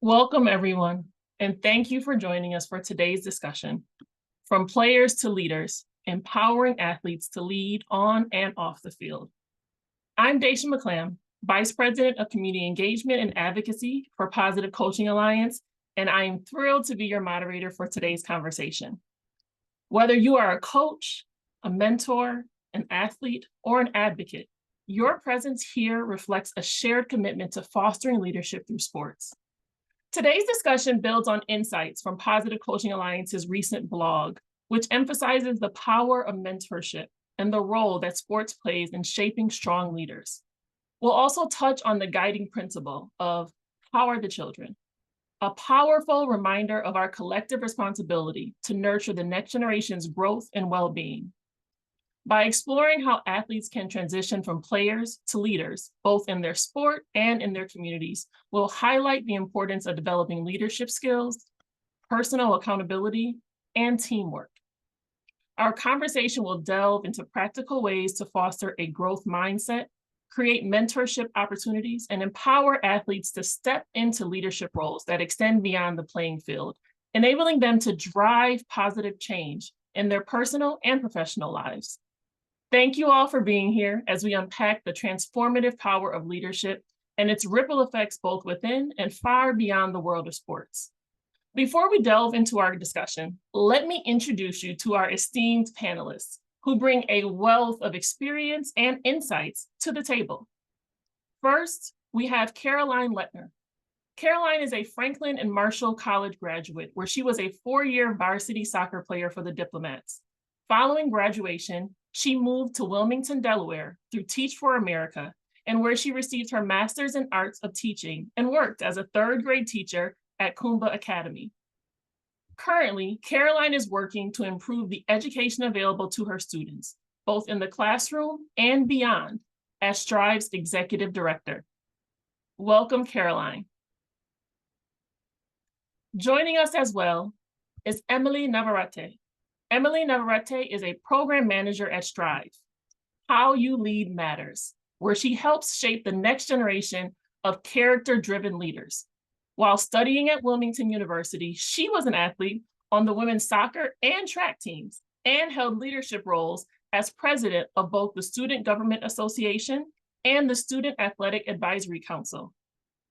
Welcome, everyone, and thank you for joining us for today's discussion. From players to leaders, empowering athletes to lead on and off the field. I'm Daisha McClam, Vice President of Community Engagement and Advocacy for Positive Coaching Alliance, and I am thrilled to be your moderator for today's conversation. Whether you are a coach, a mentor, an athlete, or an advocate, your presence here reflects a shared commitment to fostering leadership through sports. Today's discussion builds on insights from Positive Coaching Alliance's recent blog, which emphasizes the power of mentorship and the role that sports plays in shaping strong leaders. We'll also touch on the guiding principle of How Are the Children? A powerful reminder of our collective responsibility to nurture the next generation's growth and well-being. By exploring how athletes can transition from players to leaders, both in their sport and in their communities, we'll highlight the importance of developing leadership skills, personal accountability, and teamwork. Our conversation will delve into practical ways to foster a growth mindset, create mentorship opportunities, and empower athletes to step into leadership roles that extend beyond the playing field, enabling them to drive positive change in their personal and professional lives. Thank you all for being here as we unpack the transformative power of leadership and its ripple effects both within and far beyond the world of sports. Before we delve into our discussion, let me introduce you to our esteemed panelists who bring a wealth of experience and insights to the table. First, we have Caroline Lettner. Caroline is a Franklin and Marshall College graduate, where she was a 4-year varsity soccer player for the Diplomats. Following graduation, she moved to Wilmington, Delaware through Teach for America, and where she received her Master's in Arts of Teaching and worked as a 3rd grade teacher at Kumba Academy. Currently, Caroline is working to improve the education available to her students, both in the classroom and beyond, as Strive's executive director. Welcome, Caroline. Joining us as well is Emily Navarrete. Emily Navarrete is a program manager at Strive, How You Lead Matters, where she helps shape the next generation of character-driven leaders. While studying at Wilmington University, she was an athlete on the women's soccer and track teams and held leadership roles as president of both the Student Government Association and the Student Athletic Advisory Council.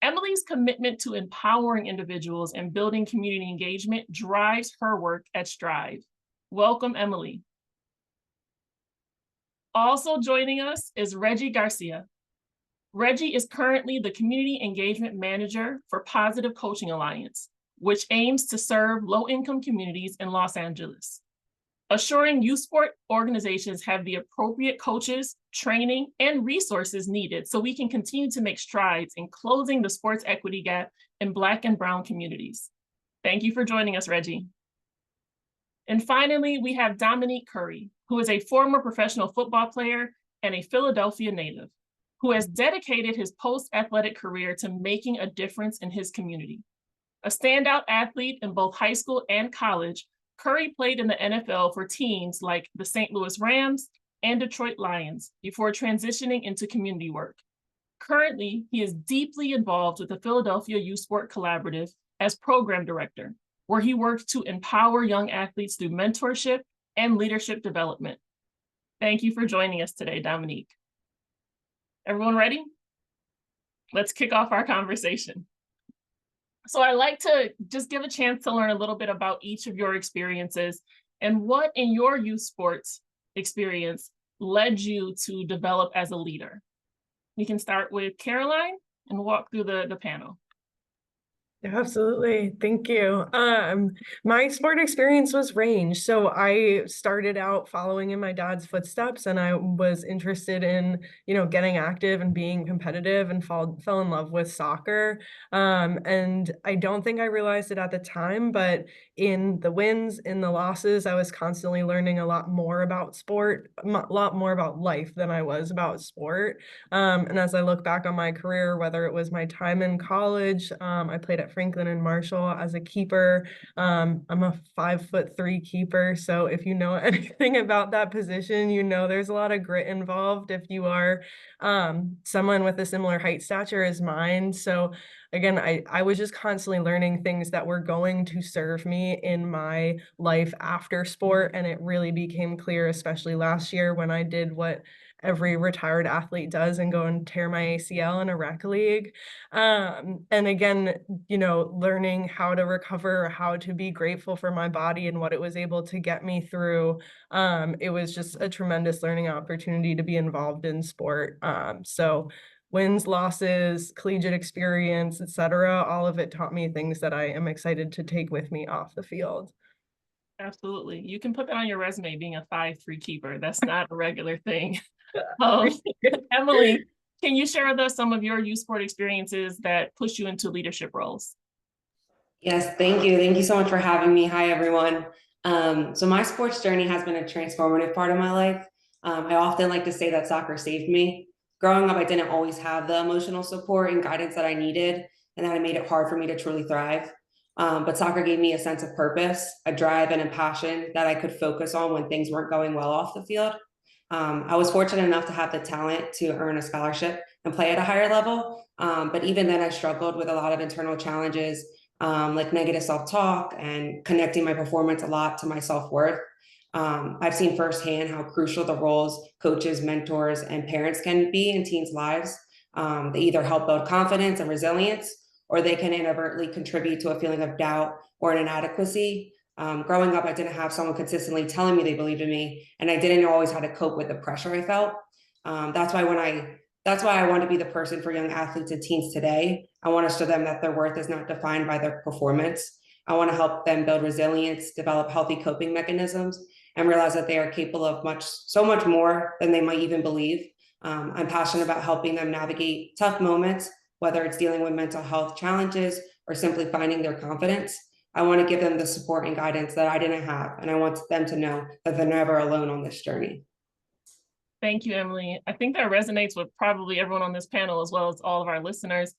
Emily's commitment to empowering individuals and building community engagement drives her work at Strive. Welcome, Emily. Also joining us is Reggie Garcia. Reggie is currently the Community Engagement Manager for Positive Coaching Alliance, which aims to serve low-income communities in Los Angeles, assuring youth sport organizations have the appropriate coaches, training, and resources needed so we can continue to make strides in closing the sports equity gap in Black and Brown communities. Thank you for joining us, Reggie. And finally, we have Dominique Curry, who is a former professional football player and a Philadelphia native, who has dedicated his post-athletic career to making a difference in his community. A standout athlete in both high school and college, Curry played in the NFL for teams like the St. Louis Rams and Detroit Lions before transitioning into community work. Currently, he is deeply involved with the Philadelphia Youth Sport Collaborative as program director, where he works to empower young athletes through mentorship and leadership development. Thank you for joining us today, Dominique. Everyone ready? Let's kick off our conversation. So I'd like to just give a chance to learn a little bit about each of your experiences and what in your youth sports experience led you to develop as a leader. We can start with Caroline and walk through the panel. Absolutely. Thank you. My sport experience was range. So I started out following in my dad's footsteps, and I was interested in, getting active and being competitive, and fell in love with soccer. And I don't think I realized it at the time, but in the wins, in the losses, I was constantly learning a lot more about sport, a lot more about life than I was about sport. And as I look back on my career, whether it was my time in college, I played at at Franklin and Marshall as a keeper. I'm a 5'3" keeper. So if you know anything about that position, you know there's a lot of grit involved if you are someone with a similar height stature as mine. So again, I was just constantly learning things that were going to serve me in my life after sport. And it really became clear, especially last year when I did what every retired athlete does and go and tear my ACL in a rec league. And again, learning how to recover, how to be grateful for my body and what it was able to get me through. It was just a tremendous learning opportunity to be involved in sport. So wins, losses, collegiate experience, etc., all of it taught me things that I am excited to take with me off the field. Absolutely. You can put that on your resume, being a 5'3" keeper. That's not a regular thing. Um, Emily, can you share with us some of your youth sport experiences that push you into leadership roles? Yes, thank you. Thank you so much for having me. Hi, everyone. So my sports journey has been a transformative part of my life. I often like to say that soccer saved me. Growing up, I didn't always have the emotional support and guidance that I needed, and that it made it hard for me to truly thrive. But soccer gave me a sense of purpose, a drive, and a passion that I could focus on when things weren't going well off the field. I was fortunate enough to have the talent to earn a scholarship and play at a higher level. But even then, I struggled with a lot of internal challenges, like negative self-talk and connecting my performance a lot to my self-worth. I've seen firsthand how crucial the roles coaches, mentors, and parents can be in teens' lives. They either help build confidence and resilience, or they can inadvertently contribute to a feeling of doubt or an inadequacy. Growing up, I didn't have someone consistently telling me they believed in me, and I didn't know always how to cope with the pressure I felt. That's why I want to be the person for young athletes and teens today. I want to show them that their worth is not defined by their performance. I want to help them build resilience, develop healthy coping mechanisms, and realize that they are capable of so much more than they might even believe. I'm passionate about helping them navigate tough moments, whether it's dealing with mental health challenges or simply finding their confidence. I want to give them the support and guidance that I didn't have, and I want them to know that they're never alone on this journey. Thank you, Emily. I think that resonates with probably everyone on this panel, as well as all of our listeners.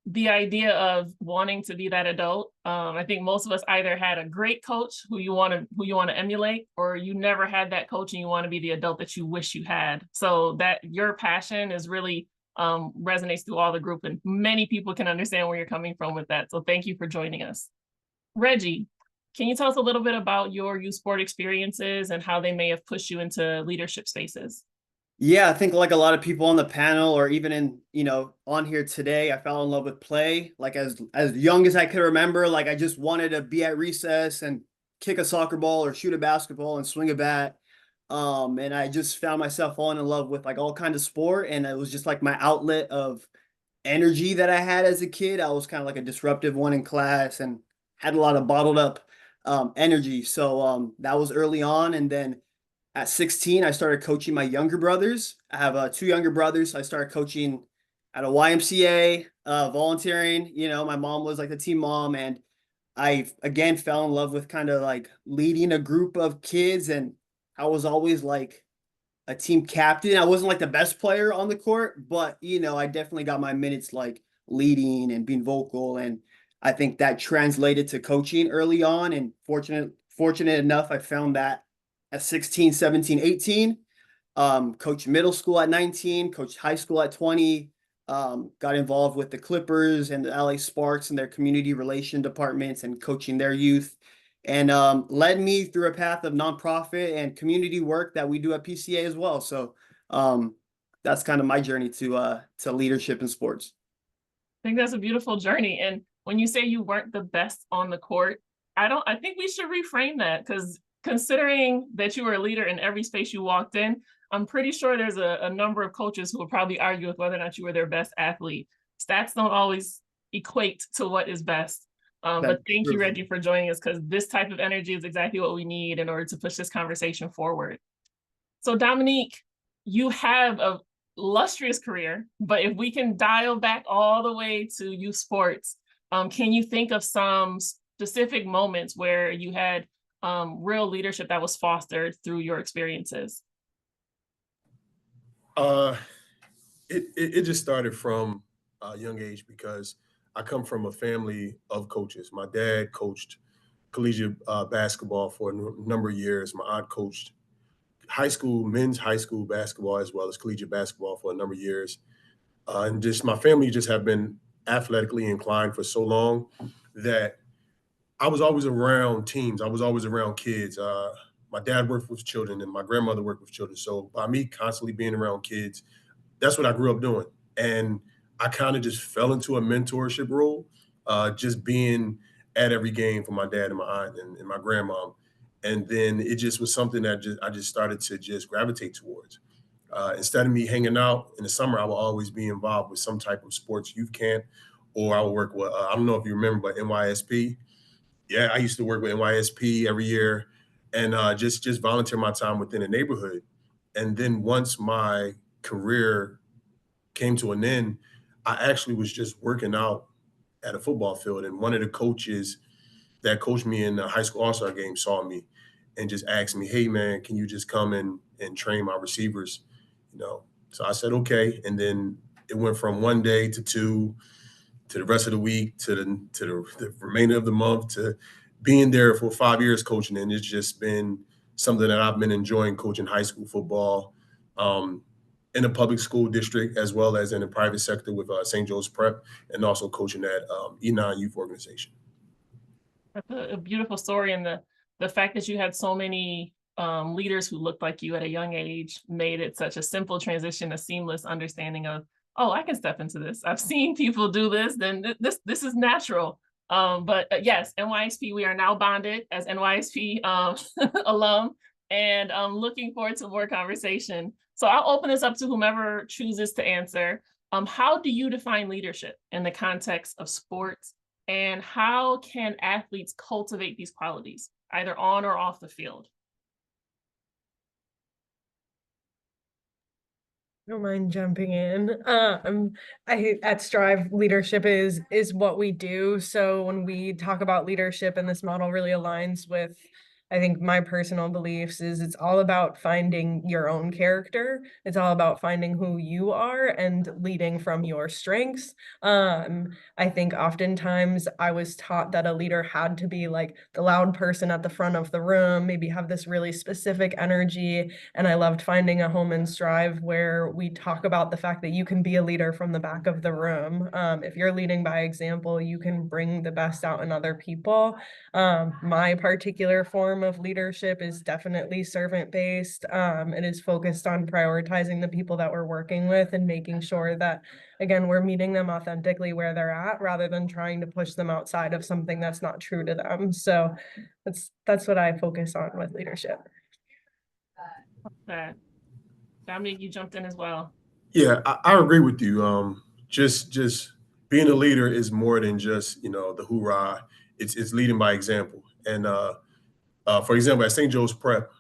The idea of wanting to be that adult. I think most of us either had a great coach who you want to emulate, or you never had that coach and you want to be the adult that you wish you had. So that your passion is really resonates through all the group, and many people can understand where you're coming from with that. So thank you for joining us. Reggie, can you tell us a little bit about your youth sport experiences and how they may have pushed you into leadership spaces? Yeah, I think like a lot of people on the panel or even on here today, I fell in love with play. Like as young as I could remember, like I just wanted to be at recess and kick a soccer ball or shoot a basketball and swing a bat. And I just found myself falling in love with like all kinds of sport. And it was just like my outlet of energy that I had as a kid. I was kind of like a disruptive one in class and had a lot of bottled up energy. So that was early on. And then at 16, I started coaching my younger brothers. I have two younger brothers. So I started coaching at a YMCA, volunteering. My mom was like the team mom. And I, again, fell in love with kind of like leading a group of kids. And I was always like a team captain. I wasn't like the best player on the court, but, I definitely got my minutes like leading and being vocal. And I think that translated to coaching early on. And fortunate enough, I found that at 16, 17, 18, coached middle school at 19, coached high school at 20, got involved with the Clippers and the LA Sparks and their community relation departments and coaching their youth, and led me through a path of nonprofit and community work that we do at PCA as well. So that's kind of my journey to leadership in sports. I think that's a beautiful journey. And when you say you weren't the best on the court, I think we should reframe that, because considering that you were a leader in every space you walked in, I'm pretty sure there's a number of coaches who will probably argue with whether or not you were their best athlete. Stats don't always equate to what is best. But thank you, Reggie, for joining us, because this type of energy is exactly what we need in order to push this conversation forward. So Dominique, you have a illustrious career, but if we can dial back all the way to youth sports, can you think of some specific moments where you had real leadership that was fostered through your experiences? It just started from a young age because I come from a family of coaches. My dad coached collegiate basketball for a number of years. My aunt coached men's high school basketball, as well as collegiate basketball for a number of years. And just my family just have been athletically inclined for so long that I was always around teams. I was always around kids. My dad worked with children and my grandmother worked with children. So by me constantly being around kids, that's what I grew up doing. And I kind of just fell into a mentorship role, just being at every game for my dad and my aunt and my grandmom. And then it just was something that I just started to just gravitate towards. Instead of me hanging out in the summer, I will always be involved with some type of sports youth camp, or I will work with, I don't know if you remember, but NYSP. Yeah, I used to work with NYSP every year and just volunteer my time within the neighborhood. And then once my career came to an end, I actually was just working out at a football field. And one of the coaches that coached me in the high school all-star game saw me and just asked me, hey man, can you just come and train my receivers? So I said, okay. And then it went from one day to two, to the rest of the week, to the remainder of the month, to being there for 5 years coaching. And it's just been something that I've been enjoying, coaching high school football in a public school district, as well as in the private sector with St. Joe's Prep, and also coaching at E9 Youth Organization. That's a beautiful story. And the fact that you had so many leaders who looked like you at a young age made it such a simple transition, a seamless understanding of, oh, I can step into this. I've seen people do this, then this is natural. But yes, NYSP, we are now bonded as NYSP alum, and I'm looking forward to more conversation. So I'll open this up to whomever chooses to answer. How do you define leadership in the context of sports, and how can athletes cultivate these qualities, either on or off the field? Don't mind jumping in. At Strive, leadership is what we do. So when we talk about leadership, and this model really aligns with, I think, my personal beliefs, is it's all about finding your own character. It's all about finding who you are and leading from your strengths. I think oftentimes I was taught that a leader had to be like the loud person at the front of the room, maybe have this really specific energy. And I loved finding a home in Strive where we talk about the fact that you can be a leader from the back of the room. If you're leading by example, you can bring the best out in other people. My particular form of leadership is definitely servant-based. It is focused on prioritizing the people that we're working with and making sure that, again, we're meeting them authentically where they're at, rather than trying to push them outside of something that's not true to them. So that's what I focus on with leadership. Dominique, you jumped in as well. Yeah, I agree with you. Just being a leader is more than just, the hoorah. It's leading by example. And for example, at St. Joe's Prep,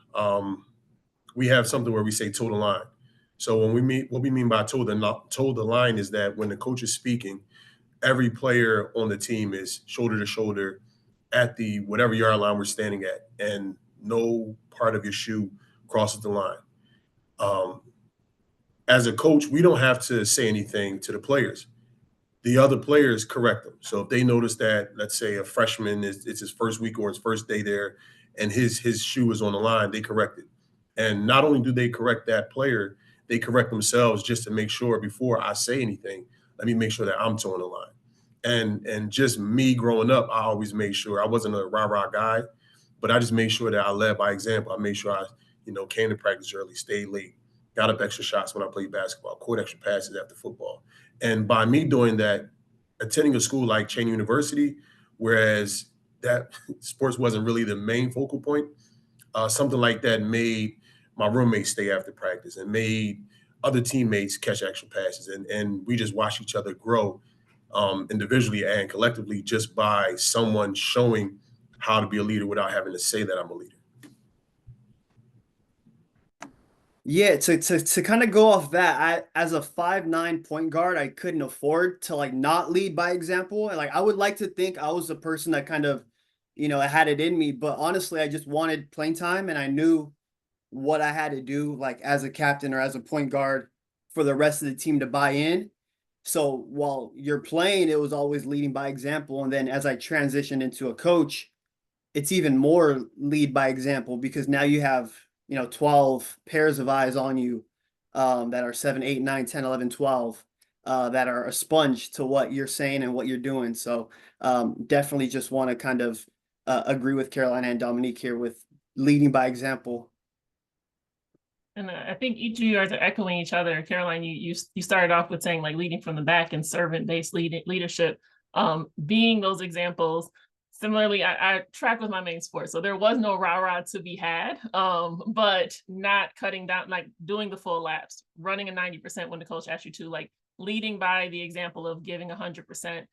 we have something where we say toe the line. So what we mean by toe the line is that when the coach is speaking, every player on the team is shoulder to shoulder at the whatever yard line we're standing at, and no part of your shoe crosses the line. As a coach, we don't have to say anything to the players. The other players correct them. So if they notice that, let's say a freshman it's his first week or his first day there, and his shoe is on the line, they correct it. And not only do they correct that player, they correct themselves just to make sure before I say anything, let me make sure that I'm toeing the line. And just me growing up, I always made sure I wasn't a rah-rah guy, but I just made sure that I led by example. I made sure I, came to practice early, stayed late, got up extra shots when I played basketball, caught extra passes after football. And by me doing that, attending a school like Cheney University, whereas that sports wasn't really the main focal point, something like that made my roommates stay after practice and made other teammates catch extra passes. And we just watched each other grow individually and collectively, just by someone showing how to be a leader without having to say that I'm a leader. Yeah, to kind of go off that, as a 5'9" point guard, I couldn't afford to not lead by example. And I would like to think I was the person that kind of, had it in me, but honestly, I just wanted playing time, and I knew what I had to do as a captain or as a point guard for the rest of the team to buy in. So while you're playing, it was always leading by example. And then as I transitioned into a coach, it's even more lead by example, because now you have, 12 pairs of eyes on you, that are 7, 8, 9, 10, 11, 12, that are a sponge to what you're saying and what you're doing. So definitely just want to kind of agree with Carolina and Dominique here with leading by example. And I think each of you guys are echoing each other. Caroline, you started off with saying like leading from the back and servant-based leadership, being those examples. Similarly, I track with my main sport, so there was no rah-rah to be had, but not cutting down, like doing the full laps, running a 90% when the coach asks you to, like leading by the example of giving 100%.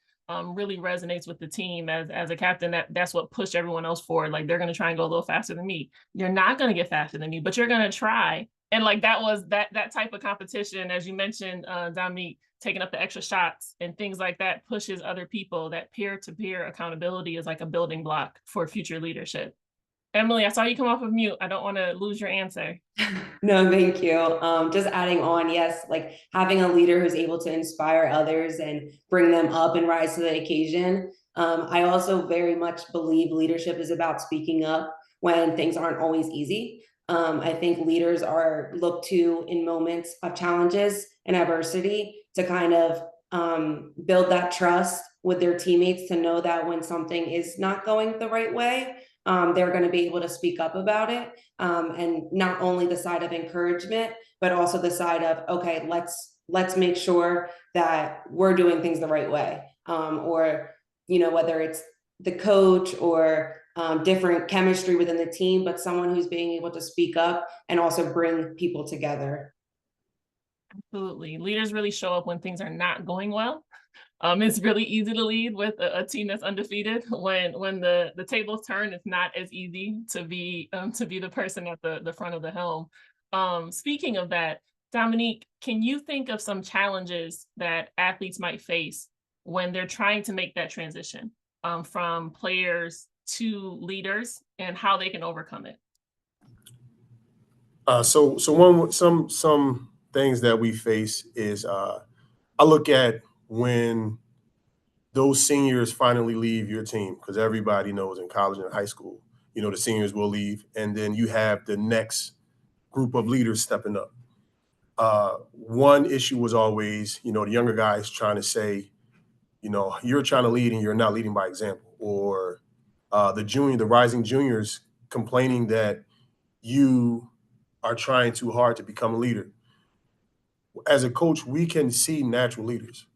Really resonates with the team as a captain. That's what pushed everyone else forward. Like they're going to try and go a little faster than me. You're not going to get faster than me, but you're going to try. And like that was that type of competition, as you mentioned, Dominique, taking up the extra shots and things like that pushes other people. That peer-to-peer accountability is like a building block for future leadership. Emily, I saw you come off of mute. I don't want to lose your answer. No, thank you. Just adding on, yes, like having a leader who's able to inspire others and bring them up and rise to the occasion. I also very much believe leadership is about speaking up when things aren't always easy. I think leaders are looked to in moments of challenges and adversity to kind of build that trust with their teammates, to know that when something is not going the right way, they're going to be able to speak up about it. And not only the side of encouragement, but also the side of, okay, let's make sure that we're doing things the right way. Or, whether it's the coach or different chemistry within the team, but someone who's being able to speak up and also bring people together. Absolutely. Leaders really show up when things are not going well. It's really easy to lead with a team that's undefeated. When the tables turn, it's not as easy to be the person at the front of the helm. Speaking of that, Dominique, can you think of some challenges that athletes might face when they're trying to make that transition from players to leaders, and how they can overcome it? Some things that we face is I look at when those seniors finally leave your team, because everybody knows in college and high school, the seniors will leave, and then you have the next group of leaders stepping up. One issue was always, the younger guys trying to say, you're trying to lead and you're not leading by example, or the rising juniors complaining that you are trying too hard to become a leader. As a coach, we can see natural leaders.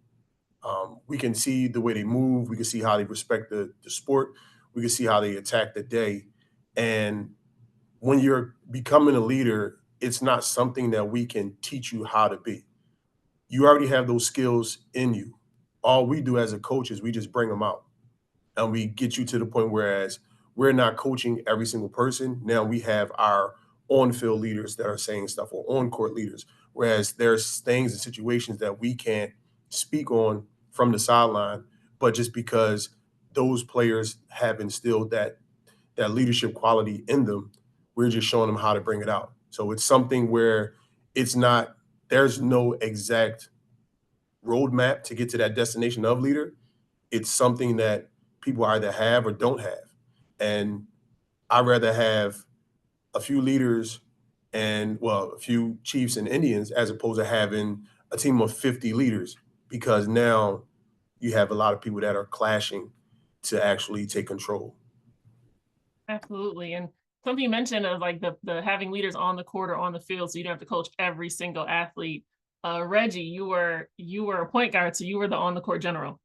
We can see the way they move. We can see how they respect the sport. We can see how they attack the day. And when you're becoming a leader, it's not something that we can teach you how to be. You already have those skills in you. All we do as a coach is we just bring them out, and we get you to the point whereas we're not coaching every single person. Now we have our on-field leaders that are saying stuff, or on-court leaders, whereas there's things and situations that we can't speak on from the sideline, but just because those players have instilled that leadership quality in them, we're just showing them how to bring it out. So it's something where there's no exact roadmap to get to that destination of leader. It's something that people either have or don't have. And I'd rather have a few leaders and, a few Chiefs and Indians as opposed to having a team of 50 leaders, because now you have a lot of people that are clashing to actually take control. Absolutely. And something you mentioned of like the having leaders on the court or on the field, so you don't have to coach every single athlete. Reggie, you were a point guard, so you were the on the court general.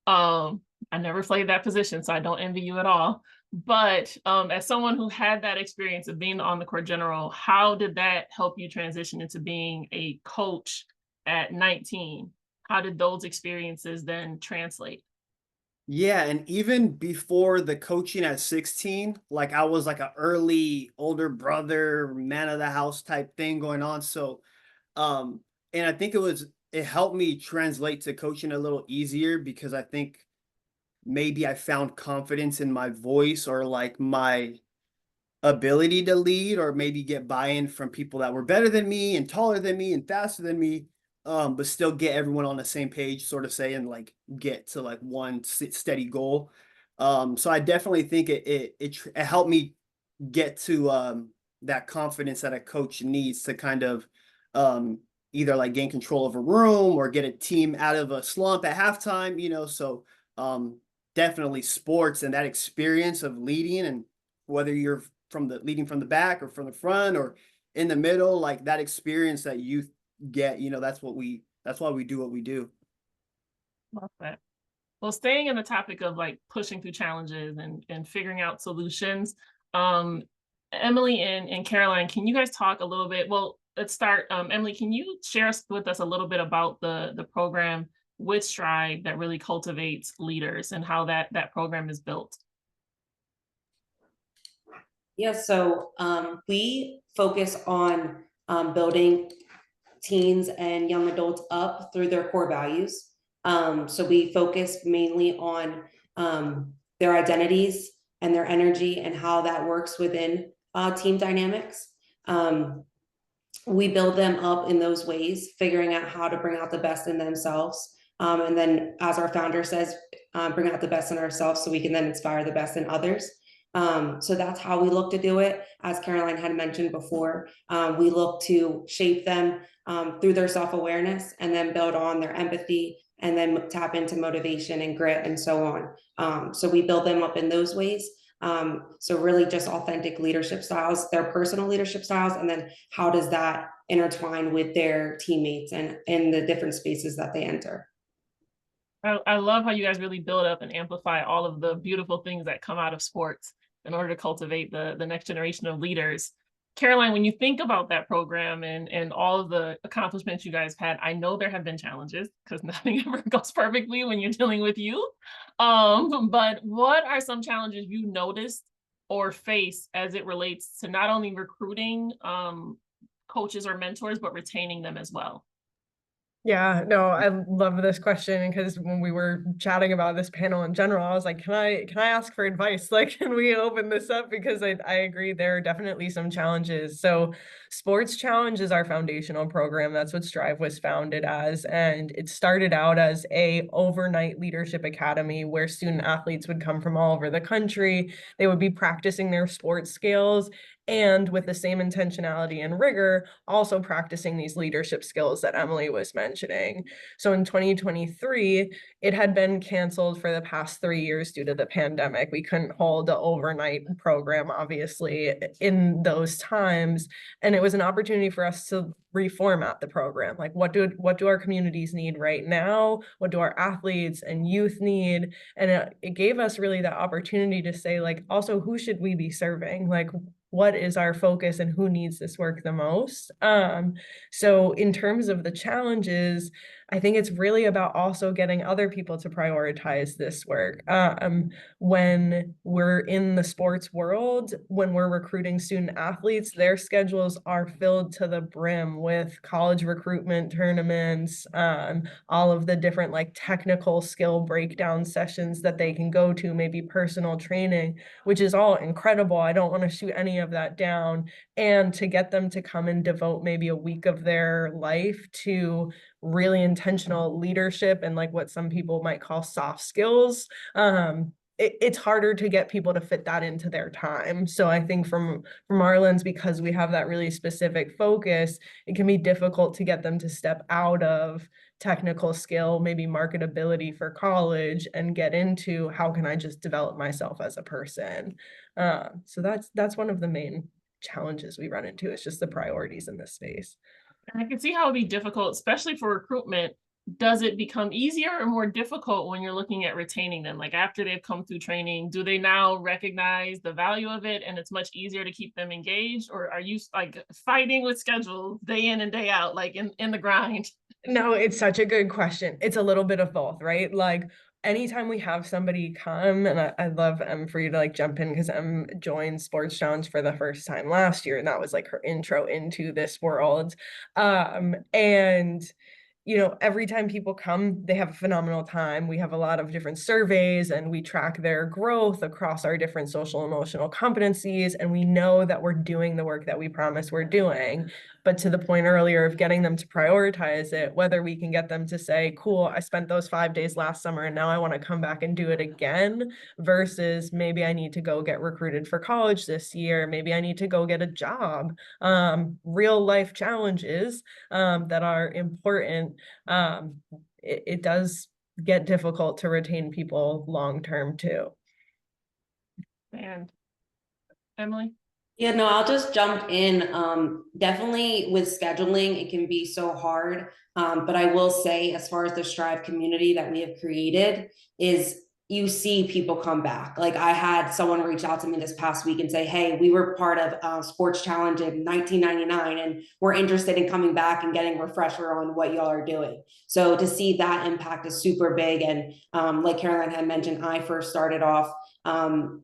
I never played that position, so I don't envy you at all. But as someone who had that experience of being the on the court general, how did that help you transition into being a coach at 19? How did those experiences then translate? Yeah, and even before the coaching at 16, like I was like an early older brother, man of the house type thing going on. So, and I think it helped me translate to coaching a little easier, because I think maybe I found confidence in my voice, or like my ability to lead, or maybe get buy-in from people that were better than me and taller than me and faster than me. but still get everyone on the same page, sort of say, and like get to like one steady goal. So I definitely think it helped me get to that confidence that a coach needs to kind of either like gain control of a room or get a team out of a slump at halftime, you know. So definitely sports and that experience of leading, and whether you're leading from the back or from the front or in the middle, like that experience that you get, you know, that's why we do what we do. Love that. Well, staying in the topic of like pushing through challenges and figuring out solutions, Emily and Caroline, can you guys talk a little bit? Well, let's start. Emily, can you share with us a little bit about the program with Strive that really cultivates leaders and how that program is built? Yeah, so we focus on building teens and young adults up through their core values. So we focus mainly on their identities and their energy and how that works within team dynamics. We build them up in those ways, figuring out how to bring out the best in themselves. And then, as our founder says, bring out the best in ourselves so we can then inspire the best in others. So that's how we look to do it. As Caroline had mentioned before, we look to shape them through their self-awareness and then build on their empathy and then tap into motivation and grit and so on. So we build them up in those ways. So really just authentic leadership styles, their personal leadership styles, and then how does that intertwine with their teammates and in the different spaces that they enter. I love how you guys really build up and amplify all of the beautiful things that come out of sports in order to cultivate the next generation of leaders. Caroline, when you think about that program and all of the accomplishments you guys had, I know there have been challenges because nothing ever goes perfectly when you're dealing with youth. But what are some challenges you noticed or face as it relates to not only recruiting coaches or mentors, but retaining them as well? Yeah, no, I love this question because when we were chatting about this panel in general, I was like, can I ask for advice? Like, can we open this up? Because I agree there are definitely some challenges. So Sports Challenge is our foundational program. That's what Strive was founded as. And it started out as a overnight leadership academy where student athletes would come from all over the country. They would be practicing their sports skills and with the same intentionality and rigor, also practicing these leadership skills that Emily was mentioning. So in 2023, it had been canceled for the past 3 years due to the pandemic. We couldn't hold an overnight program, obviously, in those times. And it was an opportunity for us to reformat the program. Like, what do our communities need right now? What do our athletes and youth need? And it gave us really the opportunity to say, like, also, who should we be serving? Like, what is our focus and who needs this work the most? So in terms of the challenges, I think it's really about also getting other people to prioritize this work. When we're in the sports world, when we're recruiting student athletes, their schedules are filled to the brim with college recruitment tournaments, all of the different like technical skill breakdown sessions that they can go to, maybe personal training, which is all incredible. I don't want to shoot any of that down. And to get them to come and devote maybe a week of their life to really intentional leadership and like what some people might call soft skills, it's harder to get people to fit that into their time. So I think from our lens, because we have that really specific focus, it can be difficult to get them to step out of technical skill, maybe marketability for college, and get into how can I just develop myself as a person. So that's one of the main challenges we run into. It's just the priorities in this space. And I can see how it'd be difficult, especially for recruitment. Does it become easier or more difficult when you're looking at retaining them? Like after they've come through training, do they now recognize the value of it and it's much easier to keep them engaged? Or are you like fighting with schedules day in and day out, like in the grind? No, it's such a good question. It's a little bit of both, right? Like anytime we have somebody come, and I love for you to like jump in because joined Sports Challenge for the first time last year, and that was like her intro into this world. And you know, every time people come, they have a phenomenal time. We have a lot of different surveys and we track their growth across our different social emotional competencies. And we know that we're doing the work that we promise we're doing. But to the point earlier of getting them to prioritize it, whether we can get them to say, cool, I spent those 5 days last summer and now I want to come back and do it again, versus maybe I need to go get recruited for college this year. Maybe I need to go get a job. Real life challenges that are important. It does get difficult to retain people long term too. And Emily? Yeah, no, I'll just jump in. Definitely with scheduling, it can be so hard. But I will say, as far as the Strive community that we have created, is you see people come back. Like I had someone reach out to me this past week and say, hey, we were part of Sports Challenge in 1999, and we're interested in coming back and getting a refresher on what y'all are doing. So to see that impact is super big. And like Caroline had mentioned, I first started off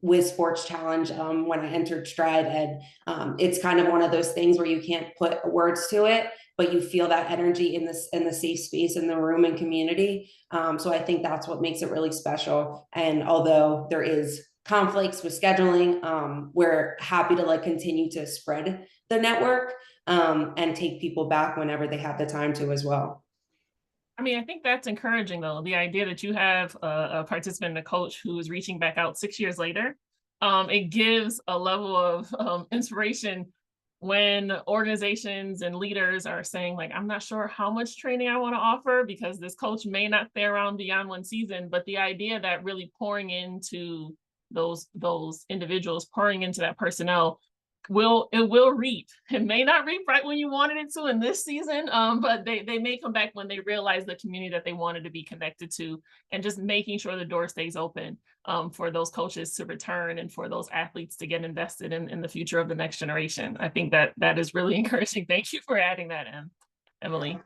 with Sports Challenge when I entered Stride, and it's kind of one of those things where you can't put words to it, but you feel that energy in the safe space in the room and community. So I think that's what makes it really special. And although there is conflicts with scheduling, we're happy to like continue to spread the network and take people back whenever they have the time to as well. I mean, I think that's encouraging, though. The idea that you have a participant and a coach who is reaching back out 6 years later, it gives a level of inspiration when organizations and leaders are saying, like, I'm not sure how much training I want to offer because this coach may not stay around beyond one season. But the idea that really pouring into those individuals, pouring into that personnel, will reap. It may not reap right when you wanted it to in this season, but they may come back when they realize the community that they wanted to be connected to, and just making sure the door stays open for those coaches to return and for those athletes to get invested in the future of the next generation. I think that is really encouraging. Thank you for adding that in, Emily.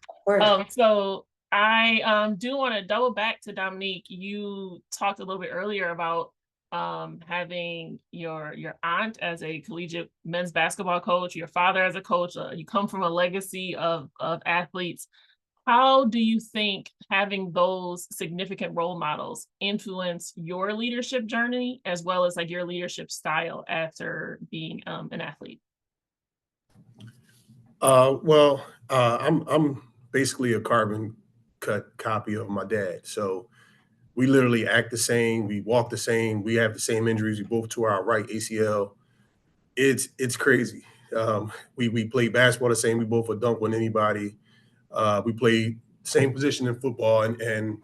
So I do want to double back to Dominique. You talked a little bit earlier about having your aunt as a collegiate men's basketball coach, your father as a coach. You come from a legacy of athletes. How do you think having those significant role models influence your leadership journey as well as like your leadership style after being an athlete? I'm basically a carbon cut copy of my dad. So we literally act the same. We walk the same. We have the same injuries. We both tore our right ACL. It's crazy. We play basketball the same. We both would dunk on anybody. We play same position in football. And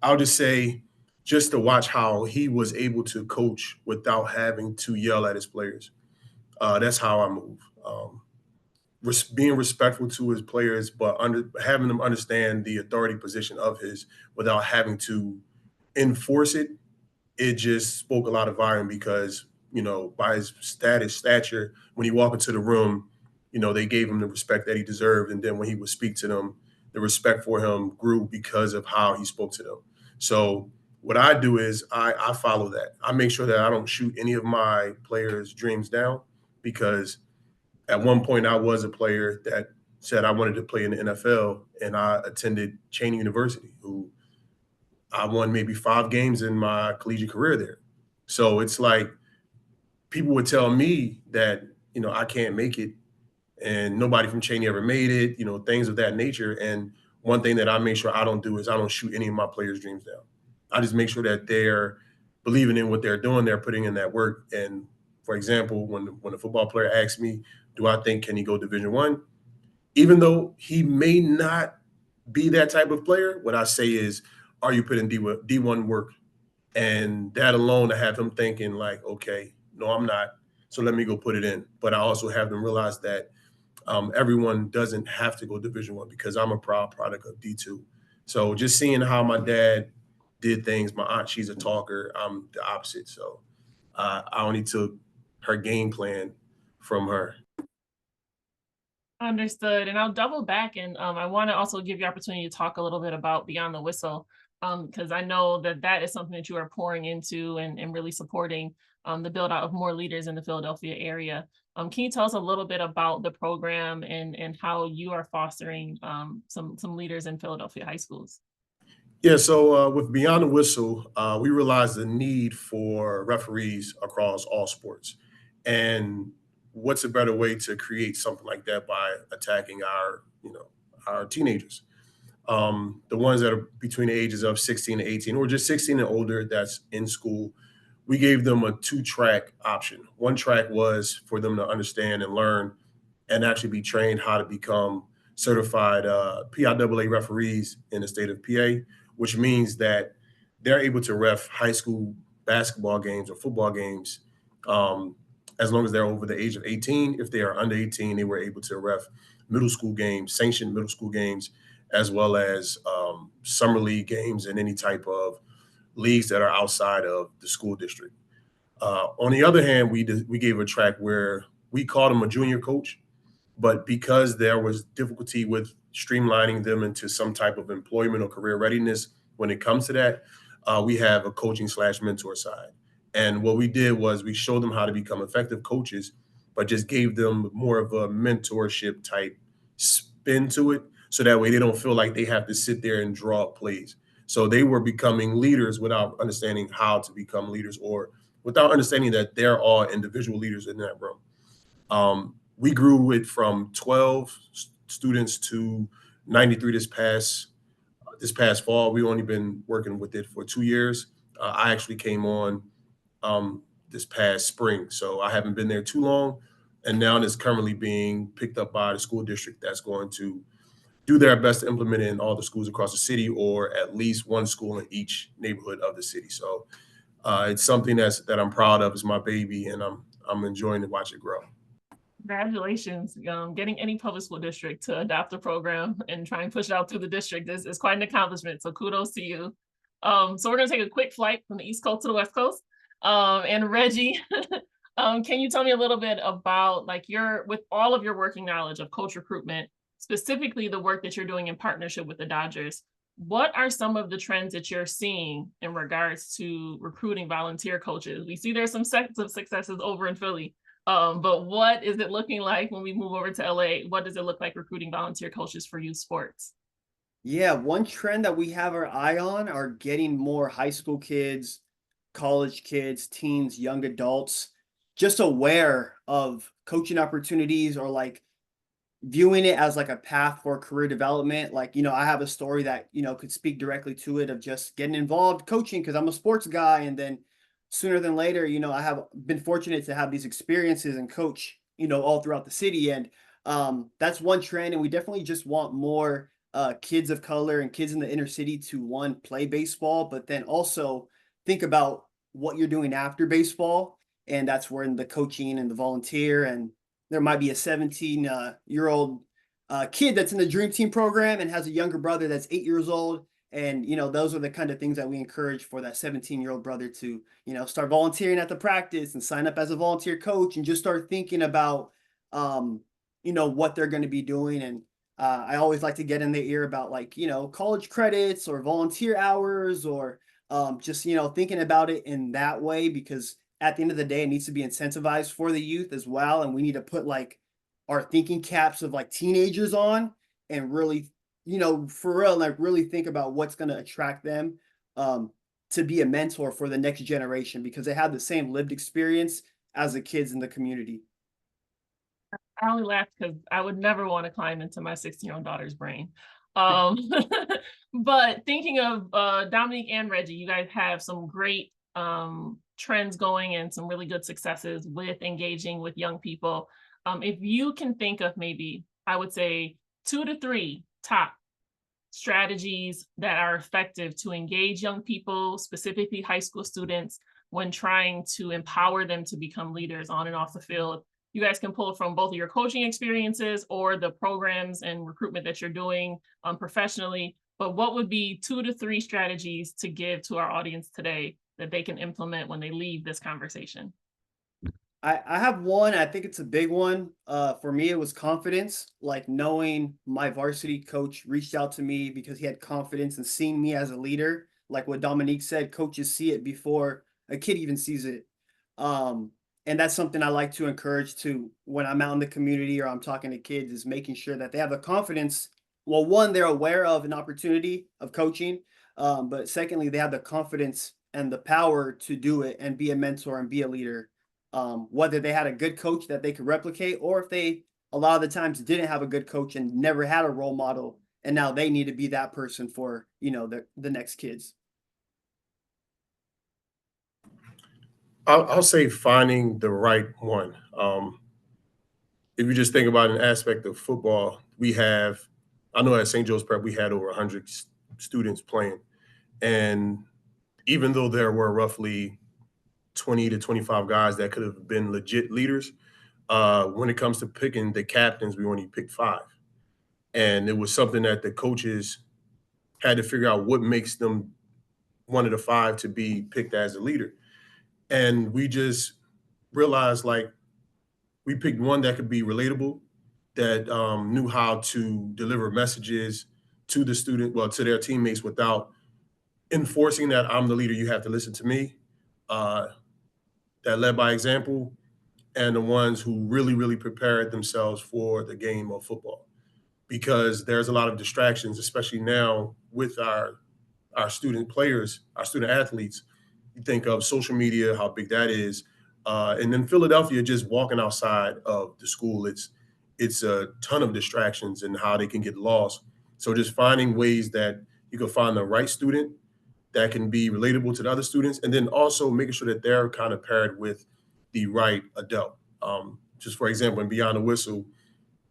I'll just say, just to watch how he was able to coach without having to yell at his players. That's how I move. Being respectful to his players, but having them understand the authority position of his without having to enforce it. It just spoke a lot of volume because, by his stature, when he walked into the room, they gave him the respect that he deserved. And then when he would speak to them, the respect for him grew because of how he spoke to them. So what I do is I follow that. I make sure that I don't shoot any of my players' dreams down, because at one point I was a player that said I wanted to play in the NFL, and I attended Cheyney University, who I won maybe 5 games in my collegiate career there. So it's like people would tell me that, I can't make it, and nobody from Cheyney ever made it, things of that nature. And one thing that I make sure I don't do is I don't shoot any of my players' dreams down. I just make sure that they're believing in what they're doing, they're putting in that work. And for example, when a football player asks me, do I think can he go Division I? Even though he may not be that type of player, what I say is, are you putting D1 work? And that alone, to have him thinking like, okay, no, I'm not, so let me go put it in. But I also have them realize that everyone doesn't have to go Division I, because I'm a proud product of D2. So just seeing how my dad did things, my aunt, she's a talker, I'm the opposite. So I only took her game plan from her. Understood. And I'll double back, and I want to also give you opportunity to talk a little bit about Beyond the Whistle, because I know that is something that you are pouring into and really supporting the build out of more leaders in the Philadelphia area. Can you tell us a little bit about the program and how you are fostering some leaders in Philadelphia high schools? Yeah, so with Beyond the Whistle, we realized the need for referees across all sports. And what's a better way to create something like that by attacking our teenagers, the ones that are between the ages of 16 to 18, or just 16 and older that's in school. We gave them a 2-track option. One track was for them to understand and learn and actually be trained how to become certified PIAA referees in the state of PA, which means that they're able to ref high school basketball games or football games, as long as they're over the age of 18. If they are under 18, they were able to ref middle school games, sanctioned middle school games, as well as summer league games and any type of leagues that are outside of the school district. On the other hand, we gave a track where we called him a junior coach, but because there was difficulty with streamlining them into some type of employment or career readiness when it comes to that, we have a coaching/mentor side. And what we did was we showed them how to become effective coaches, but just gave them more of a mentorship type spin to it. So that way they don't feel like they have to sit there and draw up plays. So they were becoming leaders without understanding how to become leaders, or without understanding that they're all individual leaders in that room. We grew it from 12 students to 93 this past fall. We've only been working with it for 2 years. I actually came on this past spring, so I haven't been there too long. And now it's currently being picked up by the school district that's going to do their best to implement it in all the schools across the city, or at least one school in each neighborhood of the city. So it's something that I'm proud of. It's my baby, and I'm enjoying to watch it grow. Congratulations. Getting any public school district to adopt a program and try and push it out through the district is quite an accomplishment. So kudos to you. So we're going to take a quick flight from the East Coast to the West Coast. And Reggie, can you tell me a little bit about, like, with all of your working knowledge of coach recruitment, specifically the work that you're doing in partnership with the Dodgers, what are some of the trends that you're seeing in regards to recruiting volunteer coaches? We see there's some successes over in Philly. But what is it looking like when we move over to LA? What does it look like recruiting volunteer coaches for youth sports? Yeah, one trend that we have our eye on are getting more high school kids, college kids, teens, young adults, just aware of coaching opportunities, or like viewing it as like a path for career development. Like, I have a story that, could speak directly to it, of just getting involved coaching because I'm a sports guy. And then sooner than later, I have been fortunate to have these experiences and coach, all throughout the city. And that's one trend. And we definitely just want more kids of color and kids in the inner city to, one, play baseball, but then also think about what you're doing after baseball. And that's where in the coaching and the volunteer, and there might be a 17-year-old kid that's in the Dream Team program and has a younger brother that's 8 years old. And, those are the kind of things that we encourage for that 17-year-old brother to, start volunteering at the practice and sign up as a volunteer coach and just start thinking about, what they're going to be doing. And I always like to get in their ear about, like, college credits or volunteer hours, or just, thinking about it in that way, because at the end of the day, it needs to be incentivized for the youth as well. And we need to put like our thinking caps of like teenagers on and really, for real, like really think about what's going to attract them to be a mentor for the next generation, because they have the same lived experience as the kids in the community. I only laugh because I would never want to climb into my 16-year-old daughter's brain. But thinking of Dominique and Reggie, you guys have some great trends going and some really good successes with engaging with young people. If you can think of maybe, I would say 2 to 3 top strategies that are effective to engage young people, specifically high school students, when trying to empower them to become leaders on and off the field. You guys can pull from both of your coaching experiences or the programs and recruitment that you're doing professionally. But what would be 2 to 3 strategies to give to our audience today that they can implement when they leave this conversation? I have one. I think it's a big one. For me, it was confidence. Like, knowing my varsity coach reached out to me because he had confidence and seeing me as a leader. Like what Dominique said, coaches see it before a kid even sees it. And that's something I like to encourage to when I'm out in the community or I'm talking to kids, is making sure that they have the confidence. Well, one, they're aware of an opportunity of coaching, but secondly, they have the confidence and the power to do it and be a mentor and be a leader. whether they had a good coach that they could replicate, or if they a lot of the times didn't have a good coach and never had a role model, and now they need to be that person for, you know, the next kids. I'll say finding the right one. If you just think about an aspect of football, I know at St. Joe's Prep, we had over 100 students playing. And even though there were roughly 20 to 25 guys that could have been legit leaders, when it comes to picking the captains, we only picked 5. And it was something that the coaches had to figure out what makes them one of the 5 to be picked as a leader. And we just realized, like, we picked one that could be relatable, that knew how to deliver messages to the student, well, to their teammates, without enforcing that I'm the leader, you have to listen to me, that led by example, and the ones who really, really prepared themselves for the game of football. Because there's a lot of distractions, especially now with our student players, our student athletes. You think of social media, how big that is. And then Philadelphia, just walking outside of the school, it's a ton of distractions and how they can get lost. So just finding ways that you can find the right student that can be relatable to the other students, and then also making sure that they're kind of paired with the right adult. Just for example, in Beyond the Whistle,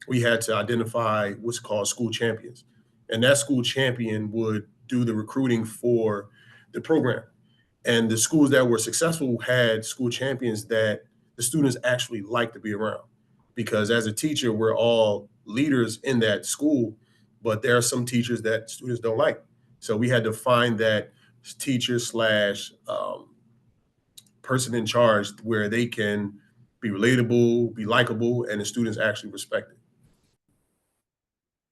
we had to identify what's called school champions. And that school champion would do the recruiting for the program. And the schools that were successful had school champions that the students actually like to be around. Because as a teacher, we're all leaders in that school, but there are some teachers that students don't like. So we had to find that teacher slash person in charge where they can be relatable, be likable, and the students actually respect it.